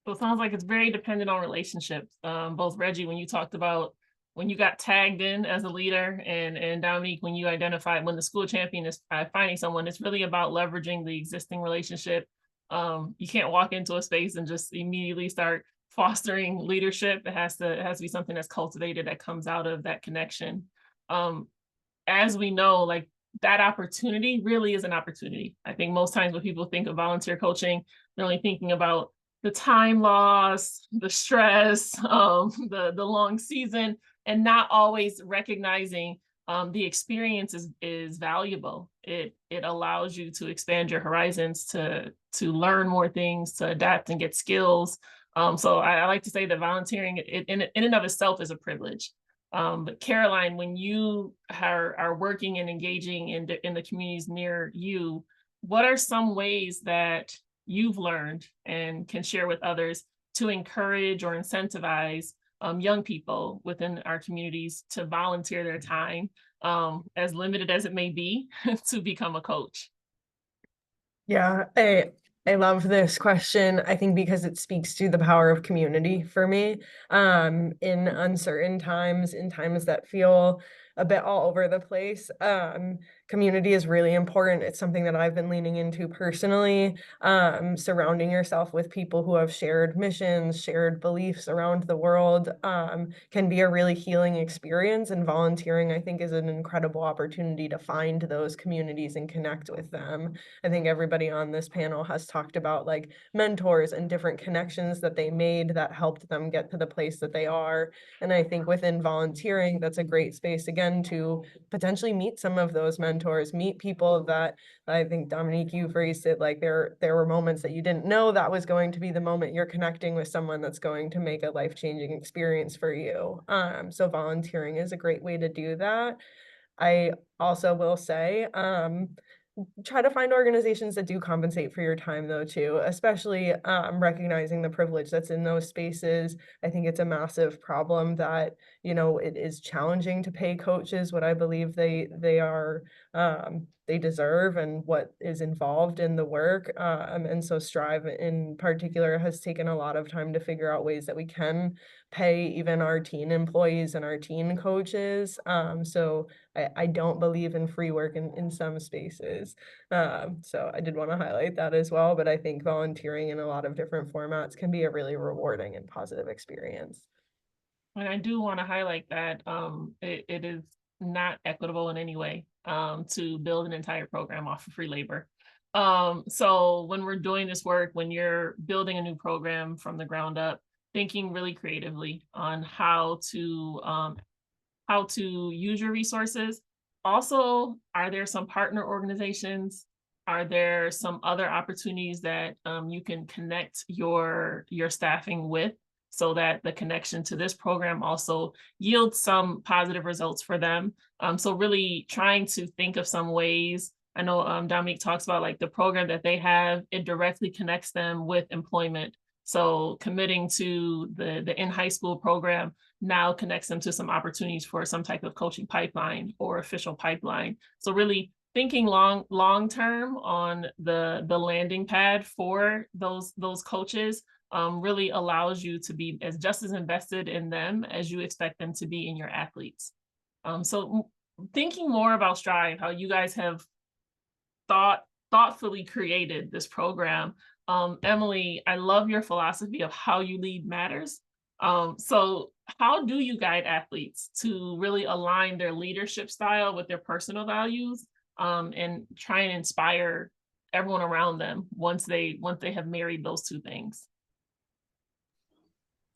So it sounds like it's very dependent on relationships. Both Reggie, when you talked about when you got tagged in as a leader, and Dominique, when you identified when the school champion is finding someone, it's really about leveraging the existing relationship. You can't walk into a space and just immediately start fostering leadership. It has to be something that's cultivated, that comes out of that connection. As we know, like, that opportunity really is an opportunity. I think most times when people think of volunteer coaching, they're only thinking about the time loss, the stress, the long season, and not always recognizing the experience is valuable. It allows you to expand your horizons, to learn more things, to adapt and get skills. So I like to say that volunteering in and of itself is a privilege. But Caroline, when you are working and engaging in the communities near you, what are some ways that you've learned and can share with others to encourage or incentivize young people within our communities to volunteer their time, as limited as it may be, to become a coach? Yeah, I love this question. I think because it speaks to the power of community for me. In uncertain times, in times that feel a bit all over the place, community is really important. It's something that I've been leaning into personally. Surrounding yourself with people who have shared missions, shared beliefs around the world, can be a really healing experience. And volunteering, I think, is an incredible opportunity to find those communities and connect with them. I think everybody on this panel has talked about, like, mentors and different connections that they made that helped them get to the place that they are. And I think within volunteering, that's a great space, again, to potentially meet some of those mentors, meet people that, I think, Dominique, you phrased it like there were moments that you didn't know that was going to be the moment you're connecting with someone that's going to make a life-changing experience for you. So volunteering is a great way to do that. I also will say, try to find organizations that do compensate for your time, though, too, especially recognizing the privilege that's in those spaces. I think it's a massive problem that, it is challenging to pay coaches what I believe they are, they deserve, and what is involved in the work. And so Strive in particular has taken a lot of time to figure out ways that we can pay even our teen employees and our teen coaches. So I don't believe in free work in some spaces. So I did want to highlight that as well, but I think volunteering in a lot of different formats can be a really rewarding and positive experience. And I do want to highlight that it is not equitable in any way to build an entire program off of free labor. So when we're doing this work, when you're building a new program from the ground up, thinking really creatively on how to use your resources. Also, are there some partner organizations? Are there some other opportunities that you can connect your staffing with, so that the connection to this program also yields some positive results for them? So really trying to think of some ways. I know Dominique talks about like the program that they have, it directly connects them with employment. So committing to the in high school program now connects them to some opportunities for some type of coaching pipeline or official pipeline. So really thinking long term on the landing pad for those coaches really allows you to be just as invested in them as you expect them to be in your athletes. So thinking more about Strive, how you guys have thoughtfully created this program. Emily, I love your philosophy of how you lead matters. So how do you guide athletes to really align their leadership style with their personal values and try and inspire everyone around them once they have married those two things?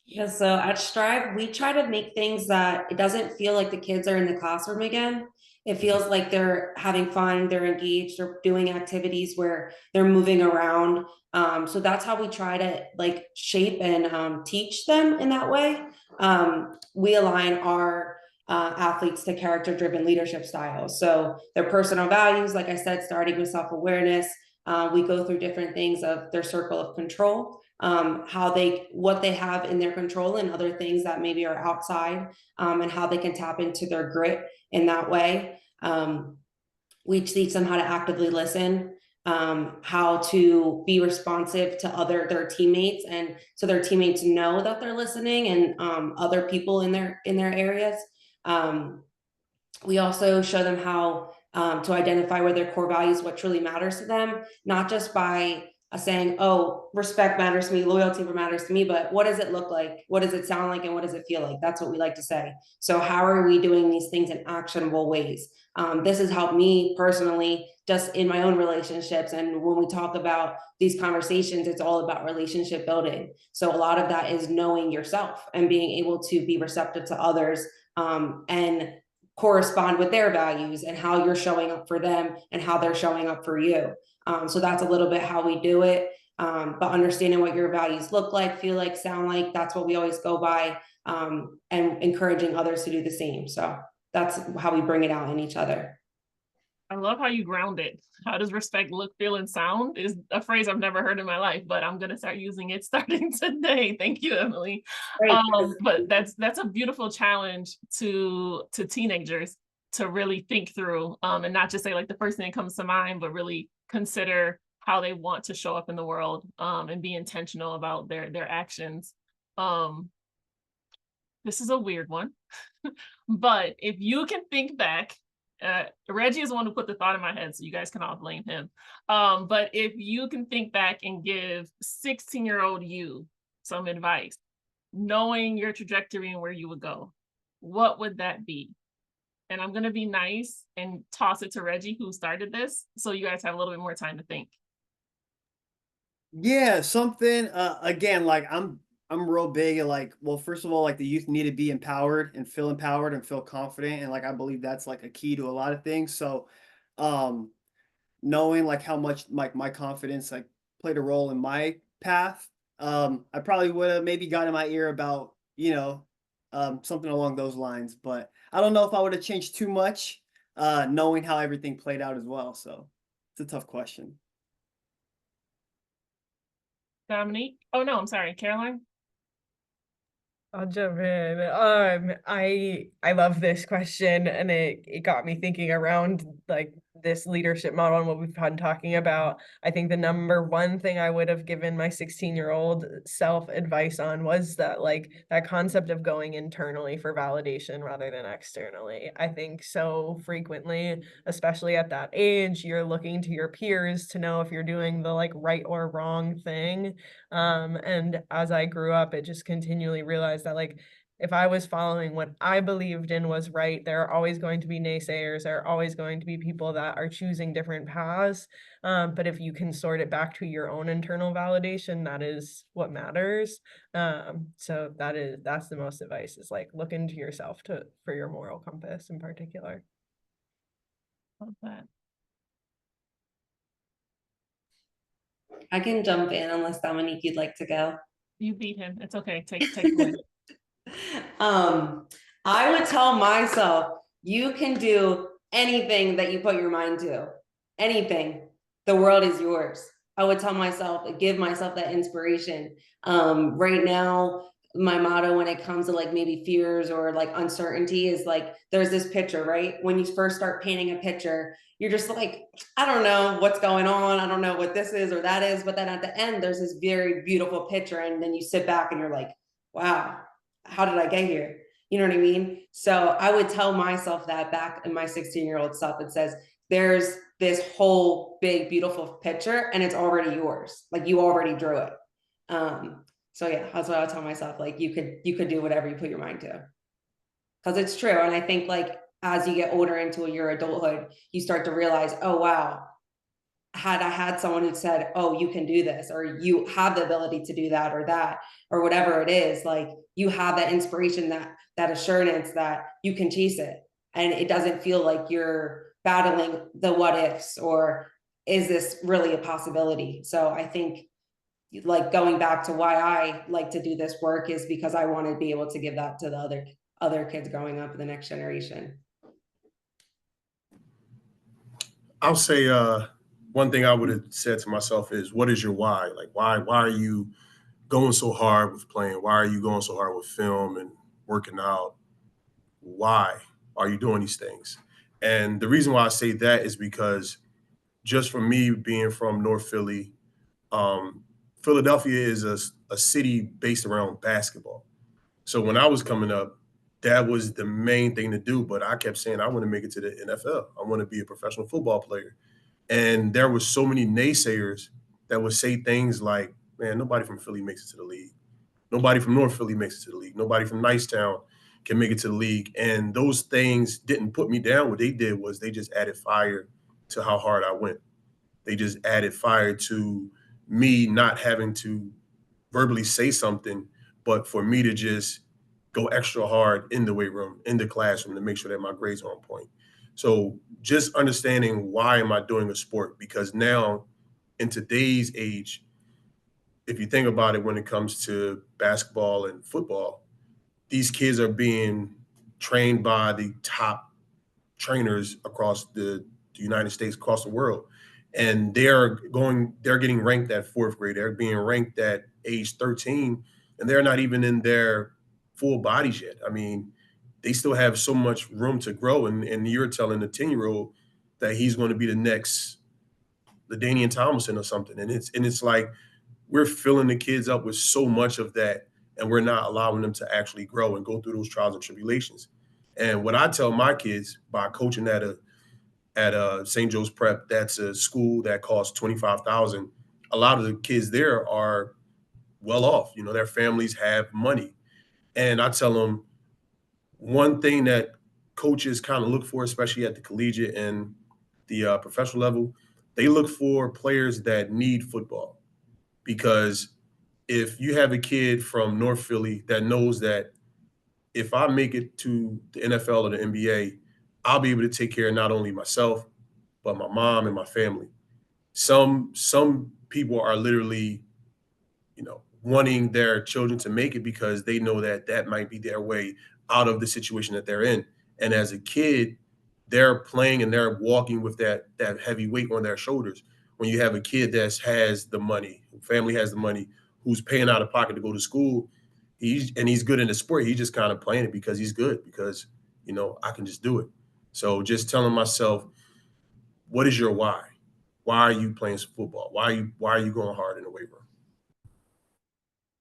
Yeah, so at Strive, we try to make things that it doesn't feel like the kids are in the classroom again. It feels like they're having fun, they're engaged, they're doing activities where they're moving around. So that's how we try to like shape and teach them in that way. We align our athletes to character-driven leadership styles. So their personal values, like I said, starting with self-awareness. We go through different things of their circle of control, what they have in their control and other things that maybe are outside, and how they can tap into their grit in that way. We teach them how to actively listen, how to be responsive to their teammates, and so their teammates know that they're listening, and other people in their areas. We also show them how to identify where their core values, what truly matters to them, not just by saying, oh, respect matters to me, loyalty matters to me, but what does it look like? What does it sound like? And what does it feel like? That's what we like to say. So how are we doing these things in actionable ways? This has helped me personally, just in my own relationships. And when we talk about these conversations, it's all about relationship building. So a lot of that is knowing yourself and being able to be receptive to others, and correspond with their values and how you're showing up for them and how they're showing up for you. So that's a little bit how we do it. But understanding what your values look like, feel like, sound like, that's what we always go by, and encouraging others to do the same. So that's how we bring it out in each other. I love how you ground it. How does respect look, feel, and sound is a phrase I've never heard in my life, but I'm going to start using it starting today. Thank you, Emily. But that's a beautiful challenge to teenagers to really think through, and not just say like the first thing that comes to mind, but really consider how they want to show up in the world, and be intentional about their actions. This is a weird one, but if you can think back, Reggie is the one who put the thought in my head, so you guys can all blame him. But if you can think back and give 16-year-old you some advice, knowing your trajectory and where you would go, what would that be? And I'm going to be nice and toss it to Reggie, who started this, so you guys have a little bit more time to think. Yeah, something again, like I'm real big at like, well, first of all, like the youth need to be empowered and feel confident. And like I believe that's like a key to a lot of things. So knowing like how much like my confidence like played a role in my path, I probably would have maybe got in my ear about, something along those lines. But I don't know if I would have changed too much, knowing how everything played out as well. So it's a tough question. Dominique? Oh no, I'm sorry, Caroline? I'll jump in. I love this question, and it got me thinking around like this leadership model and what we've been talking about. I think the number one thing I would have given my 16-year-old self advice on was that like that concept of going internally for validation rather than externally. I think so frequently, especially at that age, you're looking to your peers to know if you're doing the like right or wrong thing. And as I grew up, it just continually realized that like if I was following what I believed in was right, there are always going to be naysayers. There are always going to be people that are choosing different paths. But if you can sort it back to your own internal validation, that is what matters. So that's the most advice, is like look into yourself for your moral compass in particular. Love that. I can jump in unless Dominique, you'd like to go. You beat him. It's okay. Take it away. I would tell myself, you can do anything that you put your mind to. Anything. The world is yours. I would tell myself, give myself that inspiration. Right now, my motto when it comes to like maybe fears or like uncertainty is like, there's this picture, right? When you first start painting a picture, you're just like, I don't know what's going on. I don't know what this is or that is. But then at the end, there's this very beautiful picture. And then you sit back and you're like, wow, how did I get here? You know what I mean? So I would tell myself that back in my 16-year-old self. It says, there's this whole big, beautiful picture and it's already yours. Like you already drew it. So yeah, that's what I would tell myself. Like you could do whatever you put your mind to. Because it's true. And I think like as you get older into your adulthood, you start to realize, oh wow, had I had someone who said, oh, you can do this, or you have the ability to do that, or whatever it is, like you have that inspiration, that assurance that you can chase it. And it doesn't feel like you're battling the what ifs, or is this really a possibility? So I think like going back to why I like to do this work is because I want to be able to give that to the other kids growing up in the next generation. I'll say one thing I would have said to myself is, what is your why? Like, why are you going so hard with playing? Why are you going so hard with film and working out? Why are you doing these things? And the reason why I say that is because just for me being from North Philly, Philadelphia is a city based around basketball. So when I was coming up, that was the main thing to do. But I kept saying, I want to make it to the NFL. I want to be a professional football player. And there were so many naysayers that would say things like, man, nobody from Philly makes it to the league. Nobody from North Philly makes it to the league. Nobody from Nicetown can make it to the league. And those things didn't put me down. What they did was they just added fire to how hard I went. They just added fire to me not having to verbally say something, but for me to just go extra hard in the weight room, in the classroom, to make sure that my grades are on point. So just understanding, why am I doing a sport? Because now in today's age, if you think about it, when it comes to basketball and football, these kids are being trained by the top trainers across the United States, across the world. And they're getting ranked at fourth grade. They're being ranked at age 13, and they're not even in their full bodies yet. I mean, they still have so much room to grow. And you're telling the 10-year-old that he's going to be the next LaDainian Tomlinson or something. And it's like, we're filling the kids up with so much of that, and we're not allowing them to actually grow and go through those trials and tribulations. And what I tell my kids by coaching at St. Joe's Prep, that's a school that costs $25,000. A lot of the kids there are well off. You know, their families have money. And I tell them, one thing that coaches kind of look for, especially at the collegiate and the professional level, they look for players that need football. Because if you have a kid from North Philly that knows that if I make it to the NFL or the NBA, I'll be able to take care of not only myself, but my mom and my family. Some people are literally, wanting their children to make it because they know that that might be their way out of the situation that they're in. And as a kid, they're playing and they're walking with that heavy weight on their shoulders. When you have a kid that has the money, family has the money, who's paying out of pocket to go to school, he's good in the sport. He's just kind of playing it because he's good, because, I can just do it. So just telling myself, what is your why? Why are you playing football? Why are you going hard in the weight room?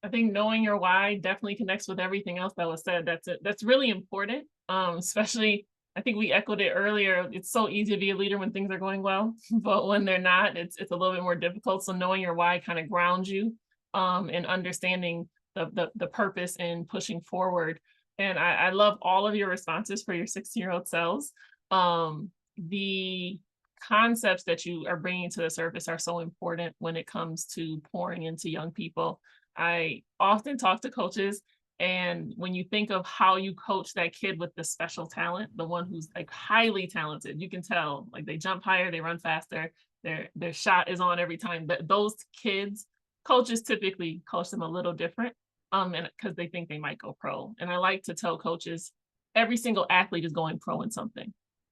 I think knowing your why definitely connects with everything else that was said. That's really important. Especially, I think we echoed it earlier. It's so easy to be a leader when things are going well, but when they're not, it's a little bit more difficult. So knowing your why kind of grounds you, and understanding the purpose and pushing forward. And I love all of your responses for your 16-year-old selves. The concepts that you are bringing to the surface are so important when it comes to pouring into young people. I often talk to coaches, and when you think of how you coach that kid with the special talent, the one who's like highly talented, you can tell like they jump higher, they run faster, their shot is on every time. But those kids, coaches typically coach them a little different, and because they think they might go pro. And I like to tell coaches, every single athlete is going pro in something,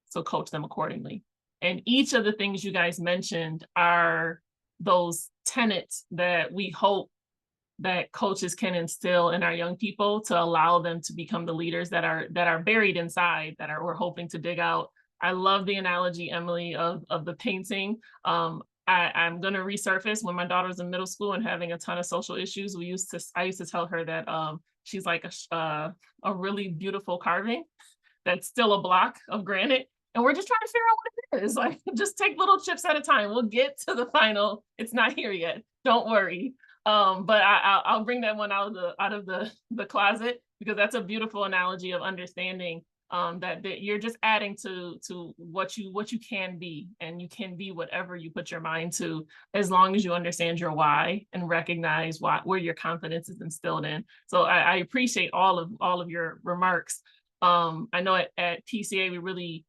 so coach them accordingly. And each of the things you guys mentioned are those tenets that we hope that coaches can instill in our young people to allow them to become the leaders that are buried inside, that we're hoping to dig out. I love the analogy, Emily, of the painting. I'm going to resurface when my daughter was in middle school and having a ton of social issues. I used to tell her that she's like a really beautiful carving that's still a block of granite. And we're just trying to figure out what it is. Like, just take little chips at a time. We'll get to the final. It's not here yet. Don't worry. But I'll bring that one out of the closet, because that's a beautiful analogy of understanding that you're just adding to what you can be, and you can be whatever you put your mind to, as long as you understand your why and recognize where your confidence is instilled in. So I appreciate all of your remarks. I know at PCA we really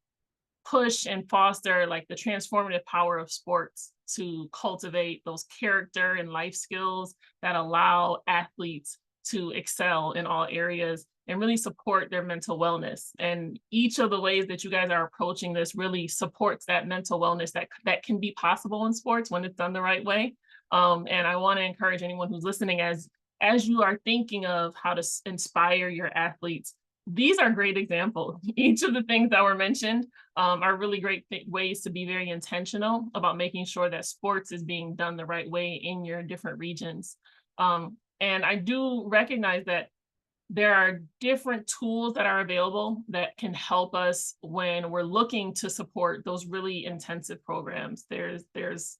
push and foster like the transformative power of sports to cultivate those character and life skills that allow athletes to excel in all areas and really support their mental wellness. And each of the ways that you guys are approaching this really supports that mental wellness that can be possible in sports when it's done the right way. And I want to encourage anyone who's listening, as you are thinking of how to inspire your athletes, these are great examples. Each of the things that were mentioned are really great ways to be very intentional about making sure that sports is being done the right way in your different regions. And I do recognize that there are different tools that are available that can help us when we're looking to support those really intensive programs. There's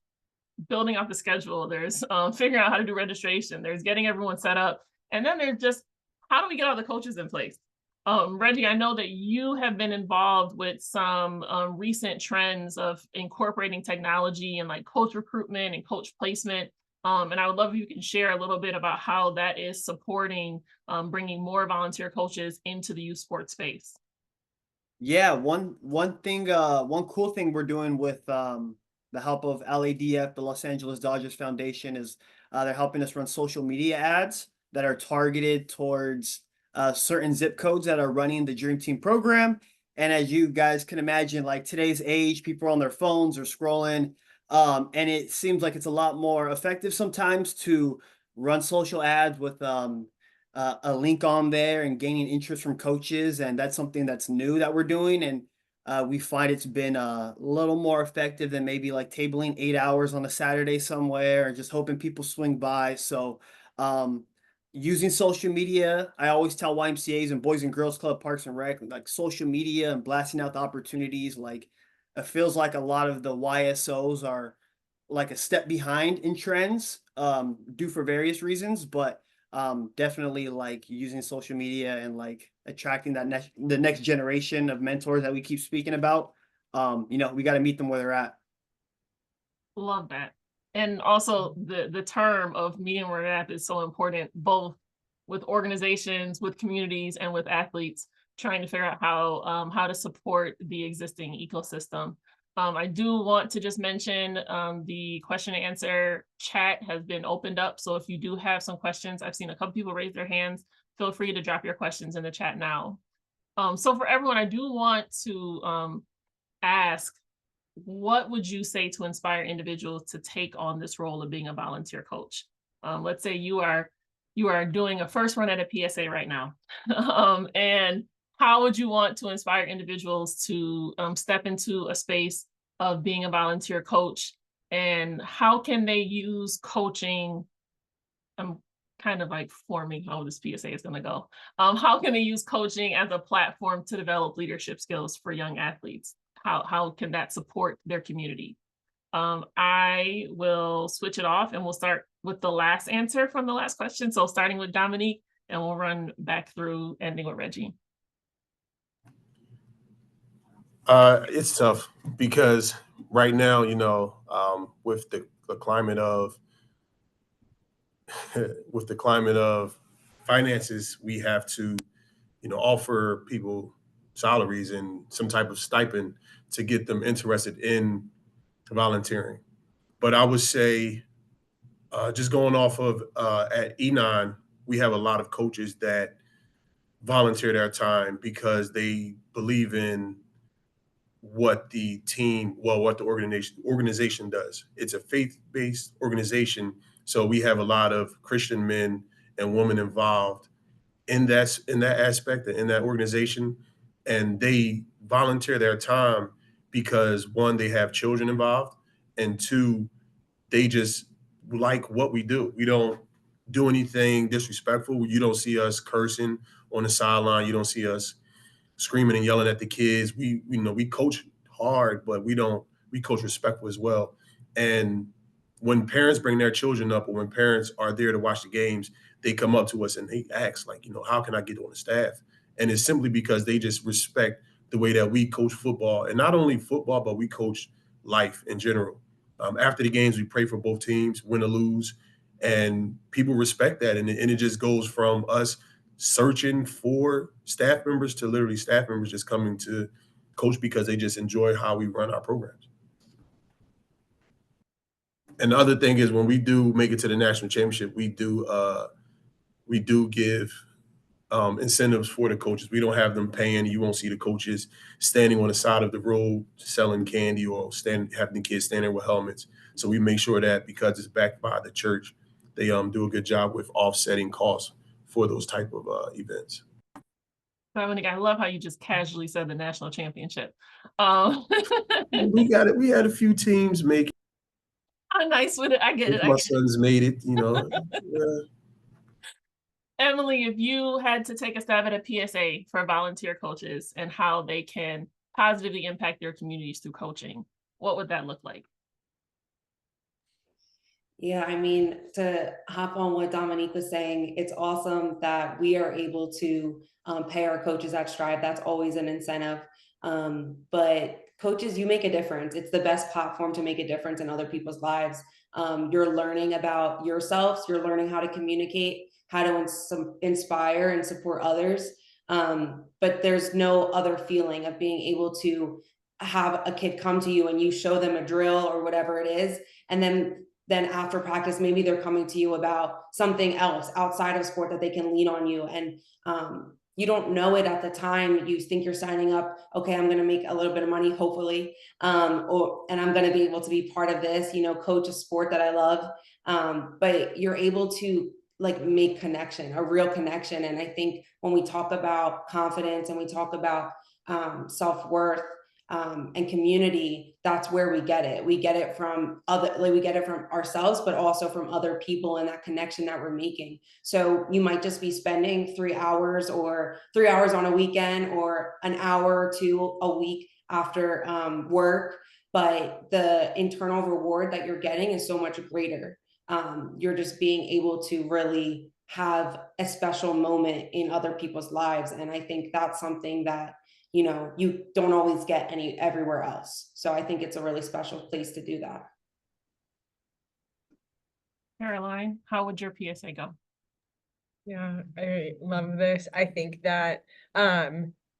building out the schedule, there's figuring out how to do registration, there's getting everyone set up, and then there's just how do we get all the coaches in place? Reggie, I know that you have been involved with some recent trends of incorporating technology and like coach recruitment and coach placement. And I would love if you can share a little bit about how that is supporting bringing more volunteer coaches into the youth sports space. Yeah, one cool thing we're doing with the help of LADF, the Los Angeles Dodgers Foundation, is they're helping us run social media ads that are targeted towards certain zip codes that are running the Dream Team program. And as you guys can imagine, like today's age, people are on their phones or scrolling. And it seems like it's a lot more effective sometimes to run social ads with a link on there and gaining interest from coaches. And that's something that's new that we're doing. And we find it's been a little more effective than maybe like tabling 8 hours on a Saturday somewhere and just hoping people swing by. So using social media, I always tell YMCAs and Boys and Girls Club, Parks and Rec, like social media and blasting out the opportunities. Like it feels like a lot of the YSOs are like a step behind in trends, due for various reasons, but definitely like using social media and like attracting the next generation of mentors that we keep speaking about. We got to meet them where they're at. Love that. And also the term of meeting where they're at is so important, both with organizations, with communities, and with athletes, trying to figure out how to support the existing ecosystem. I do want to just mention the question and answer chat has been opened up. So if you do have some questions, I've seen a couple people raise their hands. Feel free to drop your questions in the chat now. So for everyone, I do want to ask, what would you say to inspire individuals to take on this role of being a volunteer coach? Let's say you are doing a first run at a PSA right now. And how would you want to inspire individuals to step into a space of being a volunteer coach? And how can they use coaching? I'm kind of like forming how this PSA is going to go. How can they use coaching as a platform to develop leadership skills for young athletes? How can that support their community? I will switch it off and we'll start with the last answer from the last question. So starting with Dominique, and we'll run back through ending with Reggie. It's tough because right now, with the climate of with the climate of finances, we have to, offer people salaries and some type of stipend to get them interested in volunteering. But I would say, just going off of at Enon, we have a lot of coaches that volunteer their time because they believe in what the team, well, what the organization does. It's a faith-based organization, so we have a lot of Christian men and women involved in that aspect and in that organization, and they volunteer their time because one, they have children involved, and two, they just like what we do. We don't do anything disrespectful. You don't see us cursing on the sideline. You don't see us screaming and yelling at the kids. We coach hard, but we coach respectful as well. And when parents bring their children up, or when parents are there to watch the games, they come up to us and they ask, like, how can I get on the staff? And it's simply because they just respect the way that we coach football, and not only football, but we coach life in general. After the games, we pray for both teams, win or lose, and people respect that. And it just goes from us searching for staff members to literally staff members just coming to coach because they just enjoy how we run our programs. And the other thing is, when we do make it to the national championship, we do give incentives for the coaches. We don't have them paying. You won't see the coaches standing on the side of the road selling candy or having the kids standing with helmets. So we make sure that, because it's backed by the church, they do a good job with offsetting costs for those type of events. Dominic, I love how you just casually said the national championship. We got it. We had a few teams make it. I'm nice with it. I get it. My sons made it, Yeah. Emily, if you had to take a stab at a PSA for volunteer coaches and how they can positively impact their communities through coaching, what would that look like? Yeah, I mean, to hop on what Dominique was saying, it's awesome that we are able to pay our coaches at Strive. That's always an incentive. But coaches, you make a difference. It's the best platform to make a difference in other people's lives. You're learning about yourselves. You're learning how to communicate, how to inspire and support others. But there's no other feeling of being able to have a kid come to you and you show them a drill or whatever it is, and then after practice, maybe they're coming to you about something else outside of sport that they can lean on you. And you don't know it at the time. You think you're signing up, okay, I'm going to make a little bit of money, hopefully, and I'm going to be able to be part of this, coach a sport that I love. But you're able to make connection, a real connection. And I think when we talk about confidence and we talk about self-worth, and community, that's where we get it. We get it from we get it from ourselves, but also from other people and that connection that we're making. So you might just be spending 3 hours or 3 hours on a weekend or an hour or two a week after work, but the internal reward that you're getting is so much greater. You're just being able to really have a special moment in other people's lives. And I think that's something that you don't always get everywhere else. So I think it's a really special place to do that. Caroline, how would your PSA go? Yeah, I love this. I think that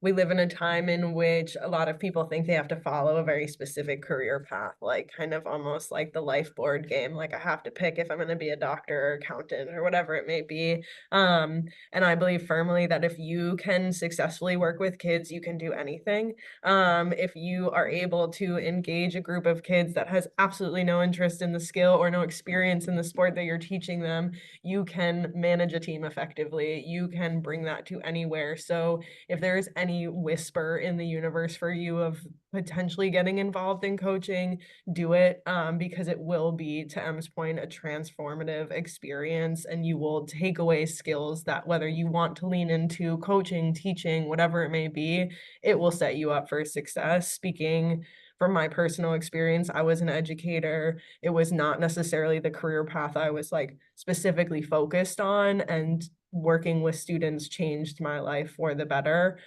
we live in a time in which a lot of people think they have to follow a very specific career path, like kind of almost like the life board game. Like I have to pick if I'm going to be a doctor or accountant or whatever it may be. And I believe firmly that if you can successfully work with kids, you can do anything. If you are able to engage a group of kids that has absolutely no interest in the skill or no experience in the sport that you're teaching them, you can manage a team effectively. You can bring that to anywhere. So if there is any whisper in the universe for you of potentially getting involved in coaching, do it, because it will be, to Em's point, a transformative experience, and you will take away skills that, whether you want to lean into coaching, teaching, whatever it may be, it will set you up for success. Speaking from my personal experience, I was an educator. It was not necessarily the career path I was specifically focused on, and working with students changed my life for the better.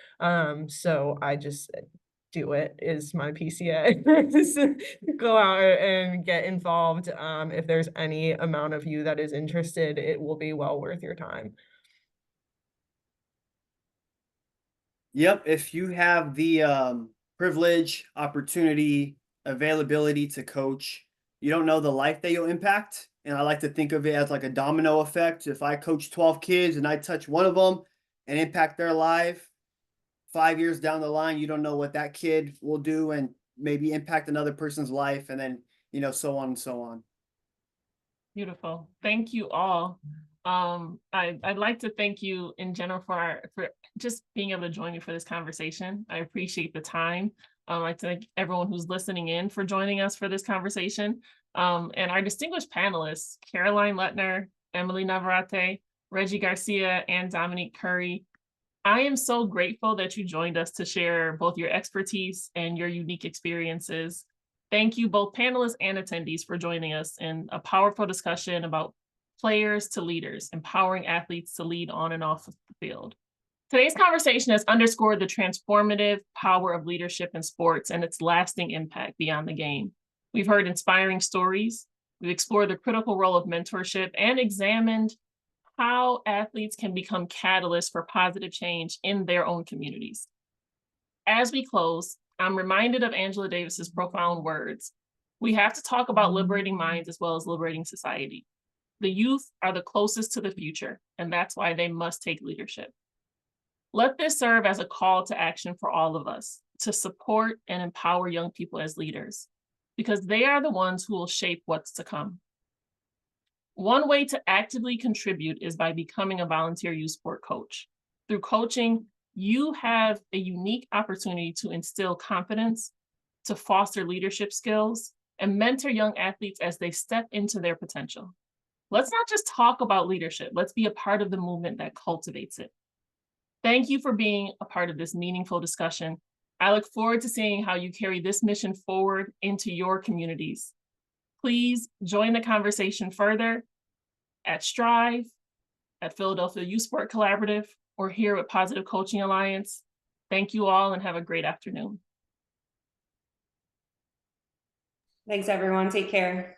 So I just do it is my PCA. Just go out and get involved. If there's any amount of you that is interested, it will be well worth your time. Yep. If you have the privilege, opportunity, availability to coach, you don't know the life that you'll impact. And I like to think of it as like a domino effect. If I coach 12 kids and I touch one of them and impact their life, 5 years down the line, you don't know what that kid will do and maybe impact another person's life, and then, so on and so on. Beautiful. Thank you all. I'd like to thank you in general for just being able to join me for this conversation. I appreciate the time. I'd like to thank everyone who's listening in for joining us for this conversation. And our distinguished panelists, Caroline Lettner, Emily Navarrete, Reggie Garcia, and Dominique Curry. I am so grateful that you joined us to share both your expertise and your unique experiences. Thank you, both panelists and attendees, for joining us in a powerful discussion about players to leaders, empowering athletes to lead on and off of the field. Today's conversation has underscored the transformative power of leadership in sports and its lasting impact beyond the game. We've heard inspiring stories, we've explored the critical role of mentorship, and examined how athletes can become catalysts for positive change in their own communities. As we close, I'm reminded of Angela Davis's profound words. We have to talk about liberating minds as well as liberating society. The youth are the closest to the future, and that's why they must take leadership. Let this serve as a call to action for all of us to support and empower young people as leaders, because they are the ones who will shape what's to come. One way to actively contribute is by becoming a volunteer youth sport coach. Through coaching, you have a unique opportunity to instill confidence, to foster leadership skills, and mentor young athletes as they step into their potential. Let's not just talk about leadership, let's be a part of the movement that cultivates it. Thank you for being a part of this meaningful discussion. I look forward to seeing how you carry this mission forward into your communities. Please join the conversation further at Strive, at Philadelphia Youth Sport Collaborative, or here at Positive Coaching Alliance. Thank you all and have a great afternoon. Thanks, everyone. Take care.